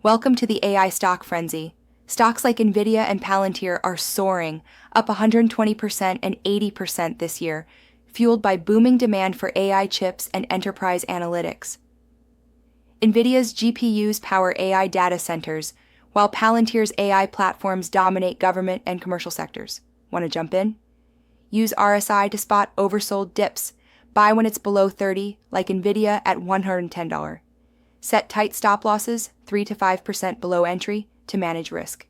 Welcome to the AI stock frenzy. Stocks like NVIDIA and Palantir are soaring, up 120% and 80% this year, fueled by booming demand for AI chips and enterprise analytics. NVIDIA's GPUs power AI data centers, while Palantir's AI platforms dominate government and commercial sectors. Want to jump in? Use RSI to spot oversold dips. Buy when it's below 30, like NVIDIA at $110. Set tight stop losses, 3 to 5% below entry, to manage risk.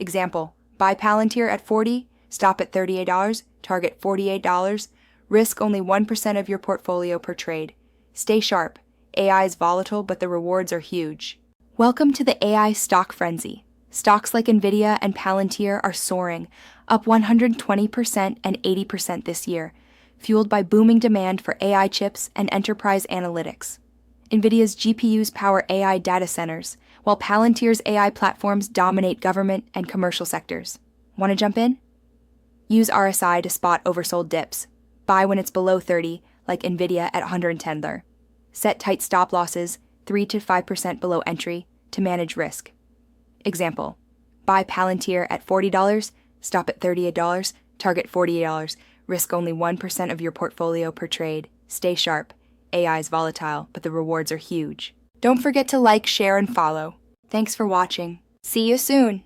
Example, buy Palantir at 40, stop at $38, target $48, risk only 1% of your portfolio per trade. Stay sharp. AI is volatile, but the rewards are huge. Welcome to the AI stock frenzy. Stocks like NVIDIA and Palantir are soaring, up 120% and 80% this year, fueled by booming demand for AI chips and enterprise analytics. NVIDIA's GPUs power AI data centers, while Palantir's AI platforms dominate government and commercial sectors. Want to jump in? Use RSI to spot oversold dips. Buy when it's below 30, like NVIDIA at $110. Set tight stop losses, 3 to 5% below entry, to manage risk. Example, buy Palantir at $40, stop at $38, target $48, risk only 1% of your portfolio per trade. Stay sharp. AI is volatile, but the rewards are huge. Don't forget to like, share, and follow. Thanks for watching. See you soon!